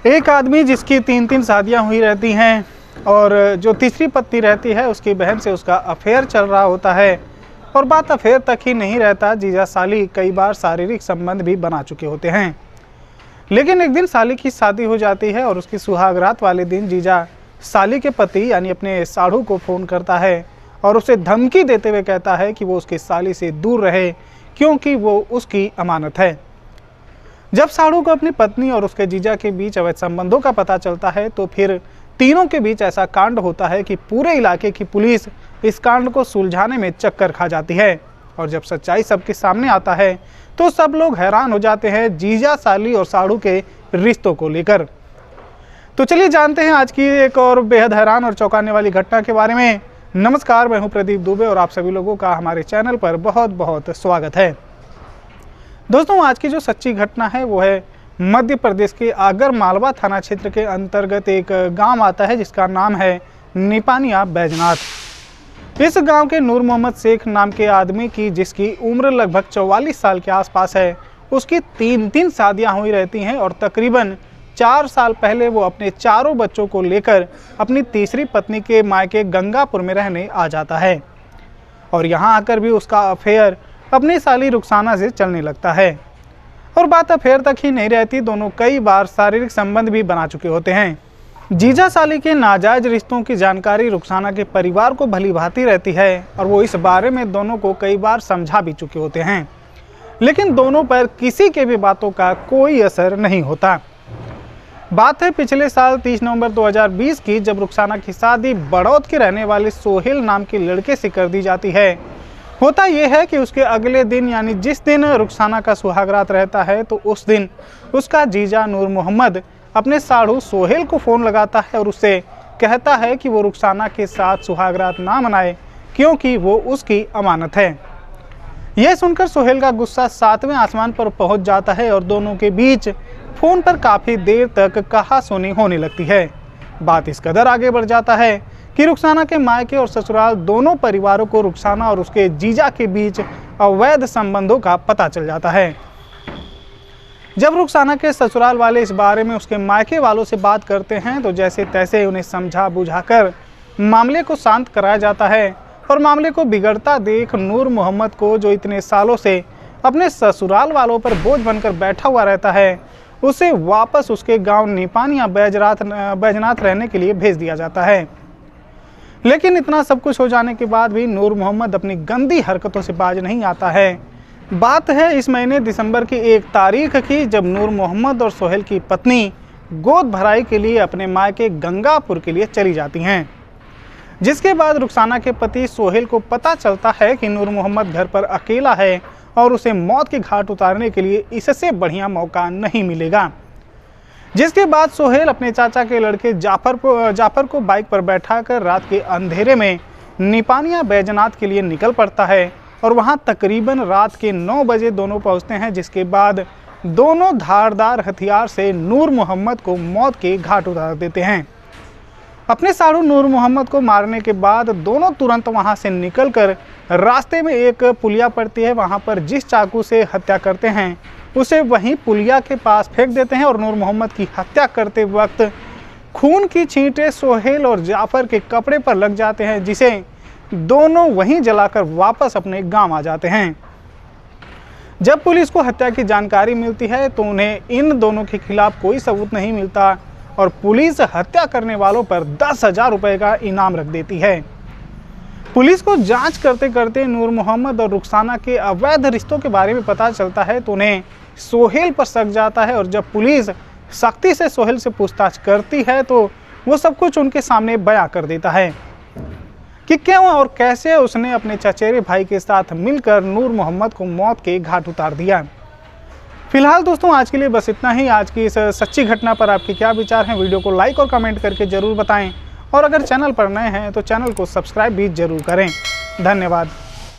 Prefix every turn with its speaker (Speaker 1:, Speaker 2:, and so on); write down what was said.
Speaker 1: एक आदमी जिसकी 3-3 शादियां हुई रहती हैं और जो तीसरी पत्नी रहती है उसकी बहन से उसका अफेयर चल रहा होता है। और बात अफेयर तक ही नहीं रहता, जीजा साली कई बार शारीरिक संबंध भी बना चुके होते हैं। लेकिन एक दिन साली की शादी हो जाती है और उसकी सुहागरात वाले दिन जीजा साली के पति यानी अपने साढ़ू को फ़ोन करता है और उसे धमकी देते हुए कहता है कि वो उसकी साली से दूर रहे क्योंकि वो उसकी अमानत है। जब साढ़ू को अपनी पत्नी और उसके जीजा के बीच अवैध संबंधों का पता चलता है तो फिर तीनों के बीच ऐसा कांड होता है कि पूरे इलाके की पुलिस इस कांड को सुलझाने में चक्कर खा जाती है। और जब सच्चाई सबके सामने आता है तो सब लोग हैरान हो जाते हैं जीजा साली और साढ़ू के रिश्तों को लेकर। तो चलिए जानते हैं आज की एक और बेहद हैरान और चौंकाने वाली घटना के बारे में। नमस्कार, मैं हूं प्रदीप दुबे और आप सभी लोगों का हमारे चैनल पर बहुत बहुत स्वागत है। दोस्तों, आज की जो सच्ची घटना है वो है मध्य प्रदेश के आगर मालवा थाना क्षेत्र के अंतर्गत एक गांव आता है जिसका नाम है निपानिया बैजनाथ। इस गांव के नूर मोहम्मद शेख नाम के आदमी की, जिसकी उम्र लगभग 44 साल के आसपास है, उसकी 3 शादियां हुई रहती हैं और तकरीबन 4 साल पहले वो अपने चारों बच्चों को लेकर अपनी तीसरी पत्नी के मायके गंगापुर में रहने आ जाता है। और यहाँ आकर भी उसका अफेयर अपनी साली रुखसाना से चलने लगता है। और बात अफेयर तक ही नहीं रहती, दोनों कई बार शारीरिक संबंध भी बना चुके होते हैं। जीजा साली के नाजायज रिश्तों की जानकारी रुखसाना के परिवार को भली भांति रहती है और वो इस बारे में दोनों को कई बार समझा भी चुके होते हैं, लेकिन दोनों पर किसी के भी बातों का कोई असर नहीं होता। बात है पिछले साल 30 नवंबर 2020 की, जब रुखसाना की शादी बड़ौद के रहने वाले सोहेल नाम के लड़के से कर दी जाती है। होता यह है कि उसके अगले दिन यानी जिस दिन रुखसाना का सुहागरात रहता है तो उस दिन उसका जीजा नूर मोहम्मद अपने साढ़ू सोहेल को फ़ोन लगाता है और उससे कहता है कि वो रुखसाना के साथ सुहागरात ना मनाए क्योंकि वो उसकी अमानत है। यह सुनकर सोहेल का गुस्सा 7वें आसमान पर पहुंच जाता है और दोनों के बीच फ़ोन पर काफ़ी देर तक कहासुनी होने लगती है। बात इस कदर आगे बढ़ जाता है कि रुखसाना के मायके और ससुराल दोनों परिवारों को रुखसाना और उसके जीजा के बीच अवैध संबंधों का पता चल जाता है। जब रुखसाना के ससुराल वाले इस बारे में उसके मायके वालों से बात करते हैं तो जैसे तैसे उन्हें समझा बुझाकर मामले को शांत कराया जाता है। और मामले को बिगड़ता देख नूर मोहम्मद को, जो इतने सालों से अपने ससुराल वालों पर बोझ बनकर बैठा हुआ रहता है, उसे वापस उसके गांव निपानिया बैजनाथ रहने के लिए भेज दिया जाता है। लेकिन इतना सब कुछ हो जाने के बाद भी नूर मोहम्मद अपनी गंदी हरकतों से बाज नहीं आता है। बात है इस महीने दिसंबर की 1 तारीख की, जब नूर मोहम्मद और सोहेल की पत्नी गोद भराई के लिए अपने मायके गंगापुर के लिए चली जाती हैं। जिसके बाद रुखसाना के पति सोहेल को पता चलता है कि नूर मोहम्मद घर पर अकेला है और उसे मौत के घाट उतारने के लिए इससे बढ़िया मौका नहीं मिलेगा। जिसके बाद सोहेल अपने चाचा के लड़के जाफर को बाइक पर बैठाकर रात के अंधेरे में निपानिया बैजनाथ के लिए निकल पड़ता है और वहां तकरीबन रात के 9 बजे दोनों पहुंचते हैं। जिसके बाद दोनों धारदार हथियार से नूर मोहम्मद को मौत के घाट उतार देते हैं। अपने साढ़ू नूर मोहम्मद को मारने के बाद दोनों तुरंत वहां से निकलकर रास्ते में एक पुलिया पड़ती है, वहां पर जिस चाकू से हत्या करते हैं उसे वहीं पुलिया के पास फेंक देते हैं। और नूर मोहम्मद की हत्या करते वक्त खून की छींटें सोहेल और जाफर के कपड़े पर लग जाते हैं, जिसे दोनों वहीं जलाकर वापस अपने गांव आ जाते हैं। जब पुलिस को हत्या की जानकारी मिलती है तो उन्हें इन दोनों के खिलाफ कोई सबूत नहीं मिलता और पुलिस हत्या करने वालों पर 10,000 रुपये का इनाम रख देती है। पुलिस को जांच करते करते नूर मोहम्मद और रुखसाना के अवैध रिश्तों के बारे में पता चलता है तो उन्हें सोहेल पर शक जाता है। और जब पुलिस सख्ती से सोहेल से पूछताछ करती है तो वो सब कुछ उनके सामने बयां कर देता है कि क्यों और कैसे उसने अपने चचेरे भाई के साथ मिलकर नूर मोहम्मद को मौत के घाट उतार दिया। फिलहाल दोस्तों, आज के लिए बस इतना ही। आज की इस सच्ची घटना पर आपके क्या विचार हैं, वीडियो को लाइक और कमेंट करके ज़रूर बताएं। और अगर चैनल पर नए हैं तो चैनल को सब्सक्राइब भी जरूर करें। धन्यवाद।